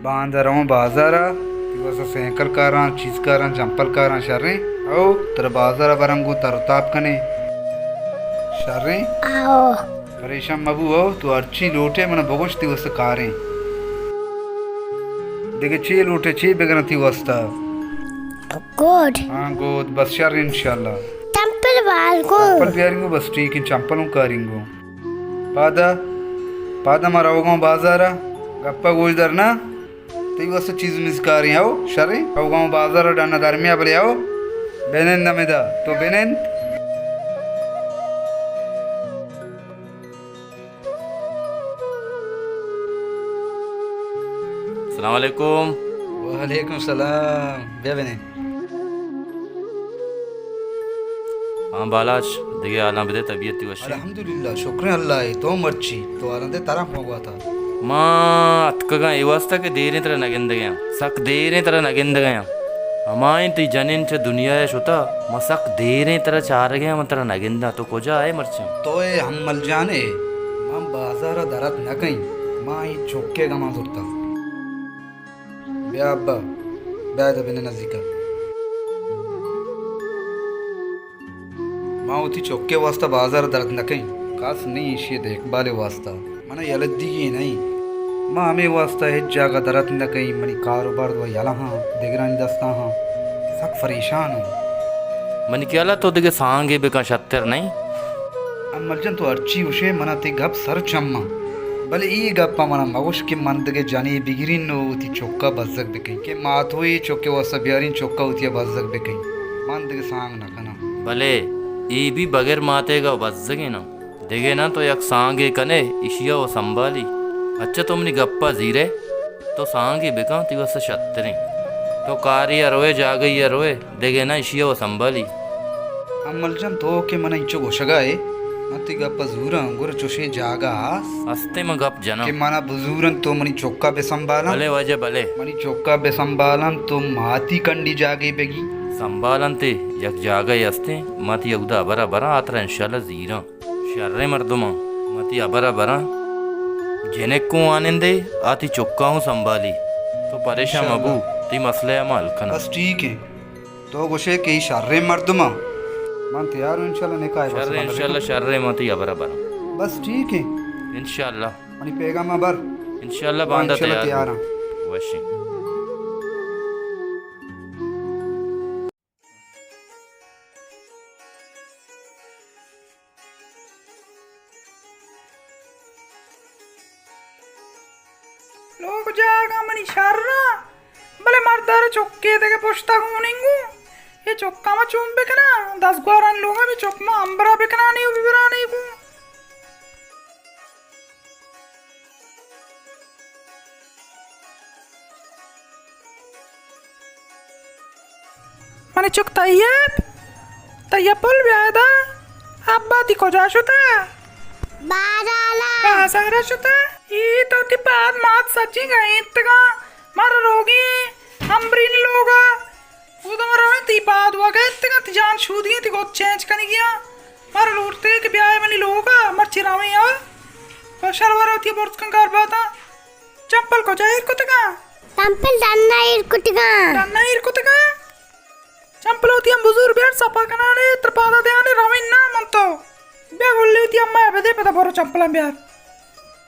बांध रहा हूँ बाजारा बस सैकल कारा चीज कारा चंपल कारा शर्रे आओ तेरा बाजारा बरंगू तरताप कने शर्रे आओ परेशान मबू हो तू अर्ची लोटे मन बगोश्ती वस्त कारें देखे ची लोटे ची बेगनती वस्ता गुड हाँ गोद बस शर्रे इंशाल्लाह टेंपल वाल को चंपल प्यारिंगो बस ठीक इन चंपलों कारिंगो पादा पादा मराओगा बाजारा गप्पा गोजदर ना ती वस्त चीज मिसकारी आओ शर्रे आओगा बाजारा डाना दरमिया बले आओ बेनेन नमेदा तो बेनेन अस्सलामुअलैकुम। वालेकुम सलाम बेबने हाँ बालाश देखिए आला बदे तबीयत थी वशी अल्हम्दुलिल्लाह शुक्र अल्लाह तो मर्ची तो आनंदे तरफ होगा था माँ अतकगा इवास्ता के देरे तरह नगिंद गया सक देरे तरह नगिंद गया हमारे ती जनिन च दुनिया है शुता मसक देरे तरह चार गया मतलब नगिंदा तो कोजा आए मर्चा तो ये हम मल जाने मां बाजारा दरत न कहीं मां ही चौके गमा सुरता ब्या अब्बा ब्या दबने नजीका मां उती चौके वास्ता बाजार दरत न कहीं खास नहीं इशी देखभाले वास्ता मन यलद्दी ही नहीं मां हमें वास्ता है जागा दरत न कहीं मनी कारोबार दो यला हाँ दिगरानी दस्ता हाँ सब परेशान हूँ मन क्या तो दिखे सांगे बेका शत्तर नहीं अमलजन तो अर्ची उशे मना ते गप सर चम्मा भले ई गप्पा मना मगुश के मंद के जाने बिगिरिन नो उती चौका बजक बेकई के मात हुई चौके वास्ता बियारिन चौका उतिया बजक बेकई मंद के सांग न कना भले ये भी बगैर माते का बज्जगे ना देखे ना तो यक सांगे कने इशिया वो संभाली अच्छा तुमने गप्पा जीरे तो सांगे बेका तिवस शत्तरे तो कारी अरोए जागई अरोए देखे ना इशिया वो संभाली अमलजन तो के मना इचो गोशगाए मती गप्पा जूरा गुर चुशे जागा हस्ते में गप जना के मना बुजूरन तो मनी चौका बे संभाला भले वजह भले मनी चौका बे संभालन तो माती कंडी जागे बेगी संभालन ते यक जागई हस्ते मती यगदा बरा बरा आतरा इंशाल्लाह जीरा शर्रे मर्दुमा मती अबरा बरा जेने को आनंदे आती चुक्का हूँ संभाली तो परेशान अबू ती मसले अमल खना बस ठीक है तो गोशे के शर्रे मर्दमा मन तैयार हूं इंशाल्लाह निकाह शर्रे इंशाल्लाह शर्रे मती अबरा बरा बस ठीक है इंशाल्लाह मनी पैगाम बर इंशाल्लाह बांधा तैयार तैयार हूं वशी लोग जागा मनी शर्रा भले मर्दार चौके देके पुछता घूनिंगू ये चौका में चूम बेकना 10 12 लोग भी चौक में अंबरा बेकना नहीं बिबरा नहीं को मनी चौक तैयब पुल व्यादा अब्बा ती को जाशुता बाराला बाजारा शुता ये तो ती बात मात सच्ची गई इतगा मर रोगी अंबरीन लोगा वो तो मरा ती बात हुआ गया इतगा ती जान छूट गई ती को चेंज करने गया मर लूटते के ब्याह में लोगा मर चिरावे यार पर शर्वर होती है बोर्ड कंगार बाता चप्पल को जाहिर कुतगा टेंपल दन्ना इर कुतगा चप्पल होती है बुजुर्ग ब्याह सपा कनाने त्रिपादा देने रविन ना मन तो ब्याह बोल होती अम्मा बदे पता बोरो चप्पल ब्याह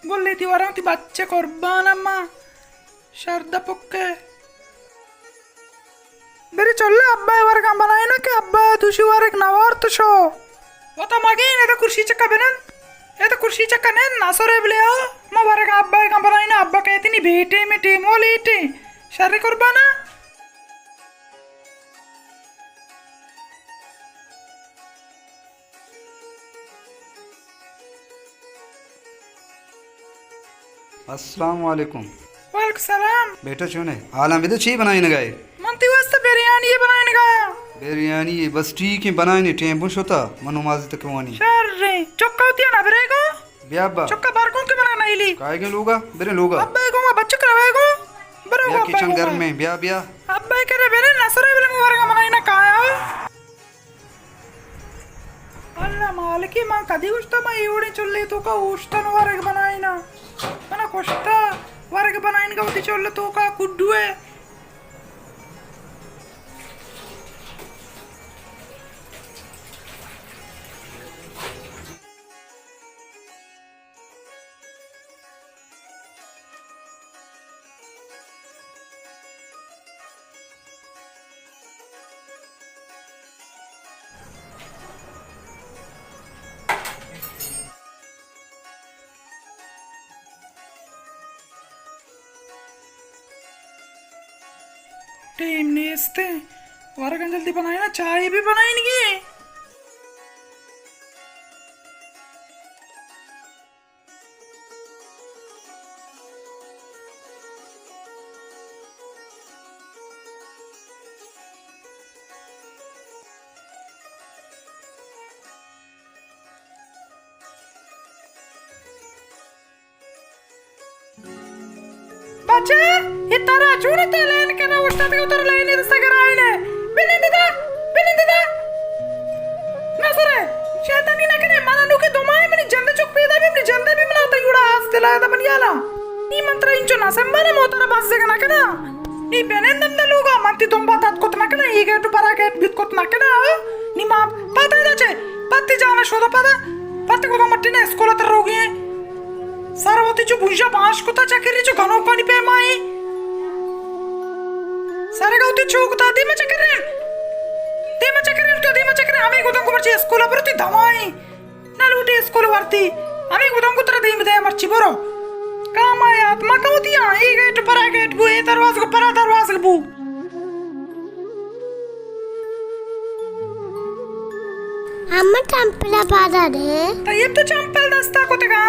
बोल ती वरा ती बच्चे कुर्बान अम्मा शर्दा पुक्के बेरे चल अब्बाई वर्ग बनाए ना के अब्बाई तुझी वर्ग नवार तो शो वो तो मगे ने तो कुर्सी चक्का बनन ये तो कुर्सी चक्का ने नासोरे बले आओ मैं वर्ग अब्बाई का बनाए ना अब्बा कहती नहीं बेटे में टेमो लेटे शर्रे कुर्बाना अस्सलाम वालेकुम वालेकुम सलाम बेटा चुने आलम भी तो छी बनाई न गए मनती वास्ते बिरयानी ये बनाने का बिरयानी ये बस ठीक है बनाई नहीं टेम्पो शोता मनु माजी तक वानी शर्रे चक्का होती है ना बिरेगो ब्याबा चक्का बार कौन के बनाना इली काय के लोगा बेरे लोगा अब्बाई को बच्चे करवाएगो बरो ब्या किचन घर में ब्या ब्या अब्बाई करे बेरे नसरे बिले वर्ग बनाई ना काया अल्लाह मालिकी मां कदी उष्टा मां एवढे चुल्ले तो का उष्टन वर्ग बनाई ना मना कोष्टा वर्ग बनाइन का होती चल तो का कुड्डू है टीम ने इसते वर्गन जल्दी बनाए ना चाय भी बनाई नहीं बच्चे ये तारा चूने तेलेन के ना उस्ताद के उतर लेने दस्ता कराइने बिलिंदा ना सरे शैतानी ना करे माना नु के दोमाए मनी जंदे चुक पेदा भी अपनी जंदे भी मनाता युड़ा आस्ते लाया था बनियाला नी मंत्र इंचो ना संबना मोतरा बस से ना कना नी बेनेंदम दलूगा मंती तुम बातात कोत ना कना ये गेट परा गेट बित कोत ना कना नी मां पता है दचे पत्ती जाना शोधा पत्ती को तो मट्टी ने स्कूल तर रोगी है सारवती जो भुजा बांश को ता चकरी जो घनो पानी पे माई सारे गावती चौकता दे म चकरे हमें गोदम को बरची स्कूल परती धमाई ना लूटे स्कूल वरती हमें गोदम को तर दे मरची बरो काम आया आत्मा का होती है ये गेट पर गेट बु ये दरवाजा को परा दरवाजा बु अम्मा चंपला पादा दे ये तो चंपल दस्ता को तगा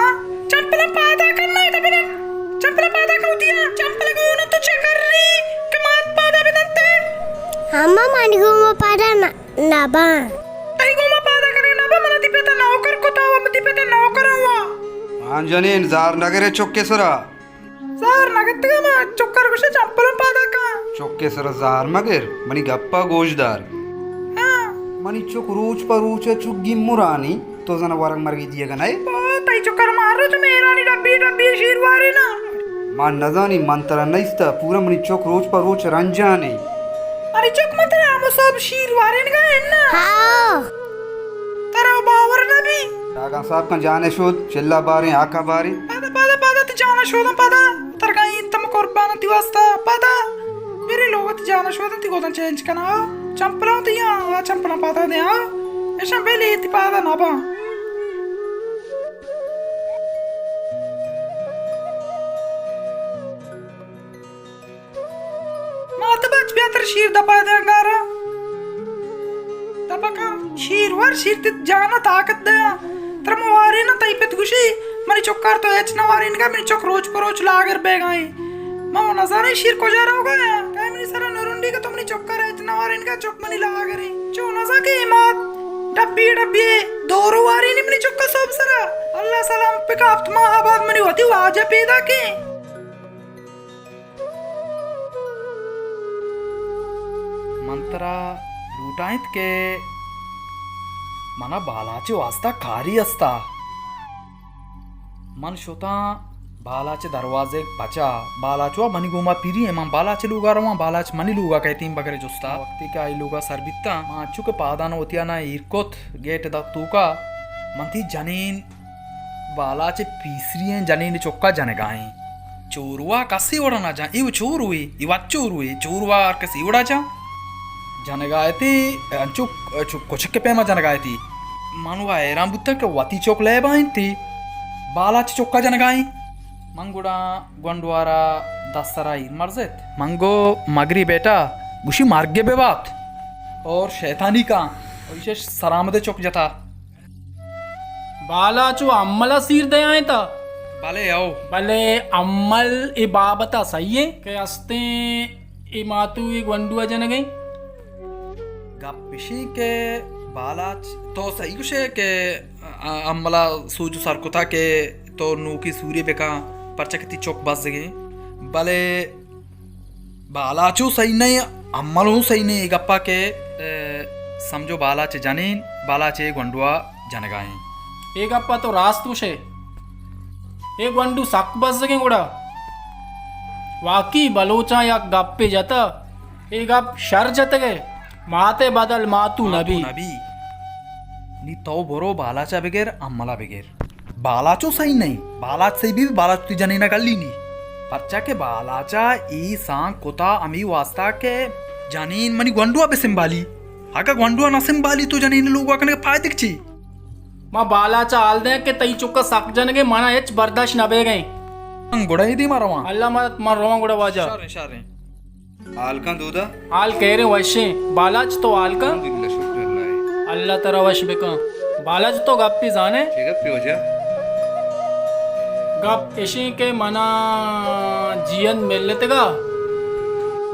चंपला पादा करना है तबे चंपला पादा का होती है चंपला को ना तो चकरी कमात पादा बिनते अम्मा मानिगो में पादा ना बा आई गो में पादा करे ना बा मला दिपेता नौकर को तावा में दिपेता नौकर हुआ आंजनेन जार नगरे चोक्केसरा सर नगत्तगा मा चोक्कर कुछ चंपला पादा का चोक्केसरा जार मगर मनी गप्पा गोजदार हां मनी चोक रोच पर रोच चुक गिम्मुरानी तो जना वारंग मर गई दिएगा नहीं ताई चोक्कर मारो तो मेरा नी डब्बी शीरवारी ना मान नजानी मंत्र नईस्ता पूरा मनी चोक रोच पर रोच रंजाने अरे चोक मत हम सब शीरवारी का है ना हाँ तेरा बावर ना भी काका साहब का जाने शोध चिल्ला बारे आका बारे पादा ती जाना शोधन पादा तरका तम कुर्बान ती वास्ता पादा मेरे लोग ती जाना शोधन ती गोदन चेंज करना चंपला ती आ चंपला पादा दे आ ऐसा बेले ती पादा ना बा मात बच बेहतर शीर दबा दे अंगारा दबा का शीर वर शीर ती जाना ताकत दे तरम वारी ना ताई पे गुशी मनी चोक्कार तो एच ना वारी इनका मनी चोक रोज पर रोज लागर बेगाई मां नजारे शीर को जा रहा होगा काय मनी सरा नरुंडी का तो मनी चोक्कार एच ना वारी इनका चोक मनी लागरी चो नजा के हिम्मत डब्बी दोरो वारी नि मनी चोक्का सब सरा अल्लाह सलाम पे का आत्मा आबाद मनी होती वाजा पैदा के मंत्रा लुटायत के मना बालाचे वास्ता खारी असता मन शोता बालाचे दरवाजे बचा बालाचो मनी गोमा पीरी है मां बालाचे लुगा रवा बालाच मनी लुगा कहती बगरे जुस्ता वक्ति का आई लुगा सरबित्ता मां अच्चू के पादान होतिया ना इरकोत गेट दा तूका मंती जनीन बालाचे पीसरी हैं जनीन चोक्का जने गाए चोरुआ कसी उड़ा ना जा इव चोर हुई चोरुआ कसी उड़ा जा जनगायती चुक चुक कुछ के पेमा जनगायती मानुवा एराम बुत्ता के वती चौक ले बाइंती बालाच चौका जनगाई मंगुड़ा गोंडवारा दसरा मर्जेत मंगो मगरी बेटा गुशी मार्गे बे बात और शैतानी का विशेष सरामदे चौक जता बाला चो अम्मला सीर दे आए था भले आओ भले अम्मल ए बाबता सही है के अस्ते ए मातू ए गंडुआ जन गई गप्पिशी के बालाच तो सही कुछ है के अम्मला सूजु सरकुता के तो नू की सूर्य बेका परचकती चौक बस गए भले बालाचू सही नहीं अम्मलू सही नहीं गप्पा के समझो बालाच जनीन बालाचे गंडुआ जनगाए एक अप्पा तो रास्तु शे एक गंडू सक बस गए गुड़ा वाकी बलोचा या गप्पे जाता ए गप शर जत गए माते बदल मातू नबी नबी नी तो बरो बालाचा बेगेर आम्हाला बेगेर बालाचो सही नाही बालाच सही बी बालाच तुझ्या नाही ना काढली नी परचा के बालाचा ई सांग कोता आम्ही वाचता के जानीन मनी गोंडुआ बे सिंबाली हाका गोंडुआ ना सिंबाली तो जानीन लोग वाकने के फायदे छी माँ बालाचा आल दे के तई चुका सक जन के मना एच बर्दाश्त न बे गए गुड़ाई दी मारवा अल्लाह मत मार रोवा गुड़ा वाजा शारे आलका दूधा आल कह रहे वैसे बालाच तो आल का अल्हम्दुलिल्लाह शुक्र अल्लाह तरा वश बेका बालाच तो गप्पी जाने ठीक है पियो जा गप ऐसे के मना जियन मिल लेते गा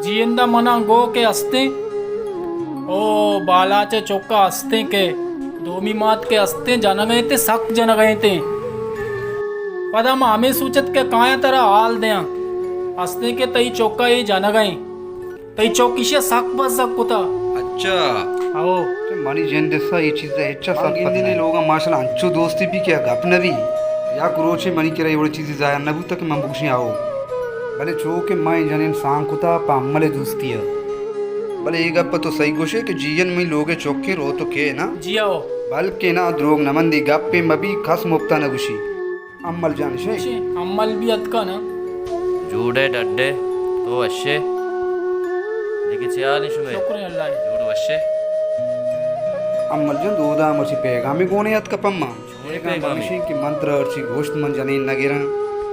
जियन दा मना गो के हस्ते ओ बालाचे चौका हस्ते के दोमी मात के हस्ते जन गए थे सक जन गए थे पदा हमें सूचत के काया तरह हाल दया हस्ते के तई चौका ये जन गए तई चौकीशे सक बस सक कुता अच्छा आओ तो मनी जेन देसा ये चीज है अच्छा सब पता नहीं लोग माशाल्लाह अंचो दोस्ती भी क्या गप नवी या क्रोचे मनी करे एवढी चीज जाया नबू तक मैं बुकशी आओ भले चो के मैं जने सांग कुता पामले दोस्ती है भले एक गप तो सही गोशे कि जीवन में लोगे चौके रो तो के ना जी आओ बल्कि ना द्रोग नमंदी गप्पे मबी खस मुफ्ता न गुशी अम्मल जान शे अम्मल भी अतका ना जूडे डड्डे तो अश्शे लेकिन चियाल शुमे शुक्र अल्लाह जूड वश्शे अम्मल जन दूधा मसी पेगामी कोने यात कपम्मा पेगामी? मशी की मंत्र अर्ची गोश्त मन जने नगिरन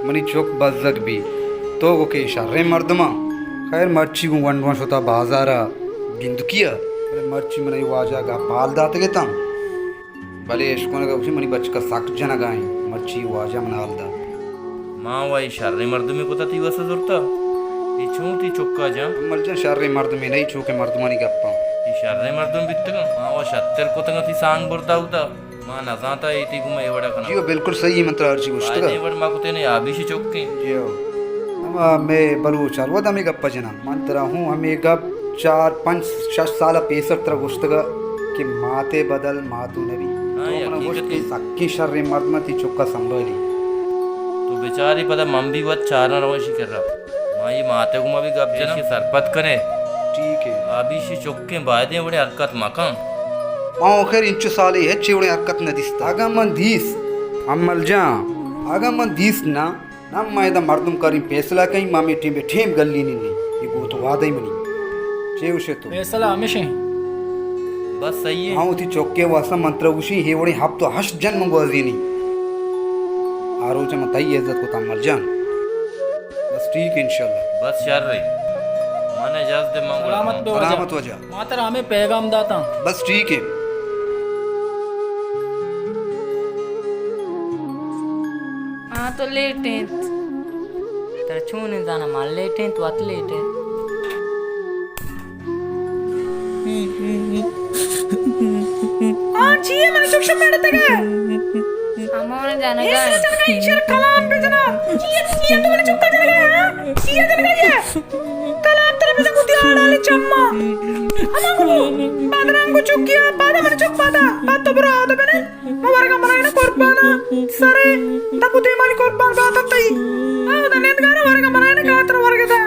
मनी चौक बजक भी तो को के शर्रे मर्दमा खैर मर्ची को वनवास होता बाजारा गिंदकिया अरे मर्ची मनई वाजा गा पाल दात के तम भले इसको का उसी मनी बच का सक जन गाय मर्ची वाजा मनाल दा माँ वाई शर्री मर्द में कुता ती वसा जुरता ये छूती चुक्का जा अम्मल जन शर्रे मर्द में नहीं चौके मर्दमानी गप्पा ये शर्रे मर्द में बित्तगा माँ वो शत्तर को तंगा ती सांग बुरता होता माँ नजाता ये ती गुमा एवड़ा कना जियो बिल्कुल सही मंत्र अर्ची गोश्त का आज एवड़ माँ कुते ने आबिशी चुक्की जियो मैं बलूच अलवद हमें गप्पा जना मंत्र हूँ हमें गप 4-5-6 साल पेसर तरह गोश्त का कि माते बदल मातू नबी हाँ, तो ये अपना हकीकत गोश्त है। सक्की शर्रे मर्द में ती चुक्का संभाली तो बेचारी पता मम्मी वत चारना रवशी कर रहा माँ ये माते गुमा भी गप जना के सरपत करे ठीक है आबिशी चुक्के बायदे बड़े हरकत मकान माँ खैर इंचु साले है चिवड़े हरकत न दिस्ता आगा मन दीस अम्मल जा आगा मन दीस ना ना मैं मर्दम करी फैसला कहीं मामी टीम ठेम गल्ली नहीं ये गो तो वादा ही मनी चे उसे तो फैसला हमेशा बस सही है हाँ उठी चौके वासा मंत्र उसी हे वड़े हाप तो हश जन मंगवाजी नहीं आरोच में तई इज्जत को तमल जान बस ठीक है इंशाल्लाह बस शर रही माने इजाजत दे मांगो सलामत पे सलामत वजह वजह मातर हमें पैगाम दाता बस ठीक है हाँ तो लेट है तेरा छूने जाना मार लेट है तो अत लेट है हाँ जी मैंने चुप मेरे तक हमारे जाना ये का चल गई ईश्वर कलाम पे जना ये तो मैंने चुप कर दिया हां ये चल गई है कलाम तेरे पे कुछ याद डाले चम्मा हमाको बादरांगो चुप किया बाद मैंने चुप पादा बात तो बुरा होता बने मवारगा मरायना कुर्बाना सरे तकुते मारी कुर्बान बात तई आ दनेत गाना वारगा मरायना का तर वर्ग दा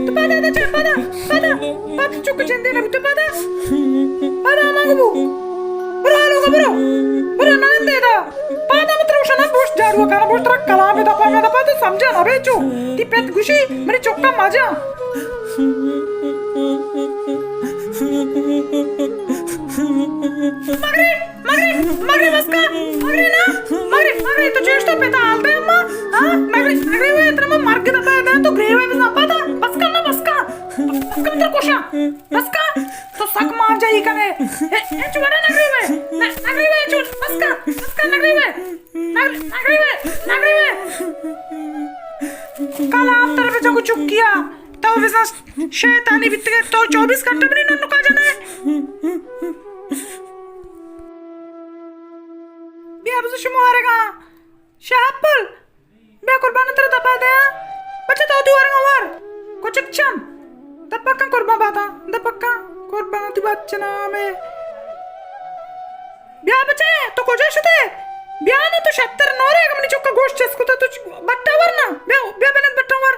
तो पादा दा चल पादा पादा बात चुप चंदे ना तो पादा पादा हमाको बुरा लोग बुरा नाम दे दा पादा मत Roshna boast जाडू kana boast truck कला में दपा तो समझा ना बेचो ती पेट गुशी मेरी चोक्का माजा मगरे मस्का मगरे ना मगरे तो चेष्टा पे था आलते अम्मा हां मगरे वे इतना मार के दबा था तो ग्रेवे में ना पता बस मत कोशा बसका तो सक मार जाई कने ए चुवाना नगरे वे चुन बसका नगरे वे कल आप तरफ जगह चुप किया तो बिजनेस शैतानी बित गए तो 24 घंटे में नन्नू का जाना है बिया बस शुमारेगा शाहपुल बिया कुर्बान तेरे दबा दे बच्चा तो तू आरेगा वार कुछ चम दपक्का कुर्बान बाता दपक्का कुर्बान ती बच्चा ना में बिया बच्चे तो को जाशते बिया ना तो 76 नोरे गमनी चुक्का गोश्त चस्कुता तो बट्टा वर ना बिया बिया बने बट्टा वर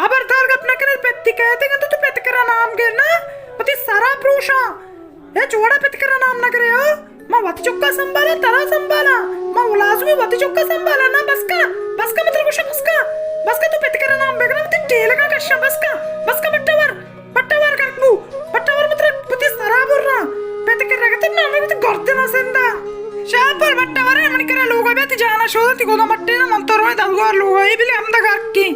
खबरदार अपना करे पेत्ती कहते हैं तो तू पेत करा नाम के ना पति सारा प्रूषा ये चोड़ा पेत करा नाम ना करे हो मां वती चुक्का संभाला तरा संभाला मां उलाज में वती चुक्का संभाला ना बस का मतलब कुछ बस का तू पेत करा नाम बेगना मत टेल का कशा बस का बट्टावर कर तू बट्टावर मतलब पति सारा बुर्रा पेत कर रहा तो ना मैं तो गर्दे ना संदा शापर बट्टावर है मन करे लोग अबे ती जाना शोधा ती गोदा मट्टे ना मन तो रोए दलगार लोग ये भी हम दा की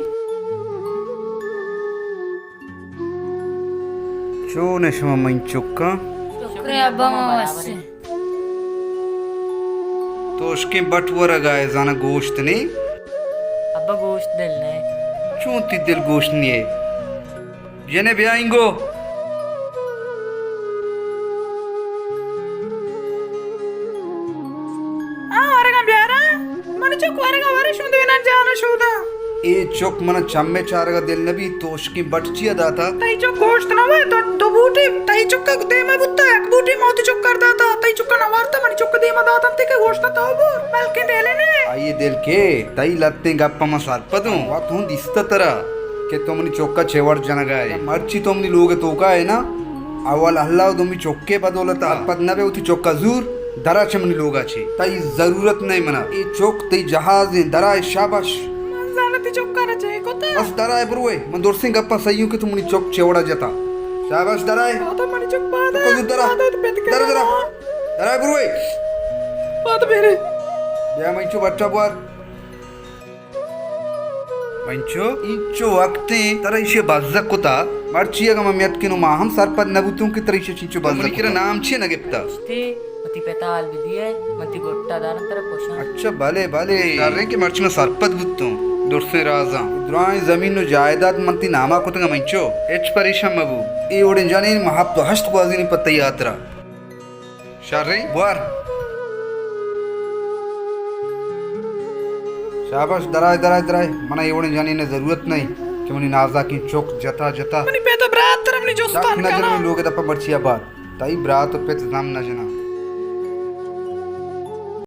Cione siamo manciocca. शुक्रिया अब्बा मावासे तो उसके बटवरा गाय जाना गोश्त नहीं अब्बा गोश्त दिलने क्यों ती दिल गोश्त नहीं है जने भी आएंगो वरगा ब्यारा मन चुक वरगा वरे शुंदे ना जाना शोधा ए चौक मन चम्मे चारगा दिल नबी तो उसकी बटचिया दाता तई चुक गोश्त ना वे तो दो बूटी तई चुक का दे में बुत्ता एक बूटी मोती चुक कर दाता तई चुक ना वारता मन चुक दे में दाता ते के गोश्त ना तो बोर बल्कि देले ने आइए दिल के तई लत्ते गप्पा में सारपदू वा तू दिसता तरा के तुमनी चौका चेवड़ जनगाय मर्ची तुमनी लोगे तो का है ना अवल अल्लाह तुमनी चौके बदौलता पद नबे उठी चौका जूर दरा चमनी लोगा छे तई जरूरत नहीं मना ए चौक तई जहाज दरा शाबाश जानती चुक कर चाहिए कोता बस दराए बरुए मन दूर सिंह गप्पा सही हूं कि तुमनी चौक चेवड़ा जता शाबाश दराए तो मन चुक बादा को दरा दरा दराए बरुए बात मेरे या मंचो बच्चा बुआर मंचो इंचो वक्ते तरा इसे बाज़क कोता मर्चिया का मम्मियत के नो माहम सरपद नबुतों की तरह इसे चिंचो बाज़क किरा नाम छे न गिफ्ता ती मती पेताल भी दिए मती गोट्टा दारन तरफ पोषण अच्छा भले कर रहे कि मर्च में सरपद बुत्तों दूर से राजा द्राई जमीन नो जायदाद मंती नामा कोतंगा मंचो एच परिशम मबू ए ओडे जाने महब तो हस्त बाजी नहीं पत्ता यात्रा शारे बुआर शाबाश दराए मना ये ओडे जाने ने जरूरत नहीं कि मनी नाजा की चौक जता मनी पे तो ब्रात तरफ नहीं जो जाक स्थान न का जने ना लोगे तप मर्चिया बार ताई ब्रात पे नाम न जना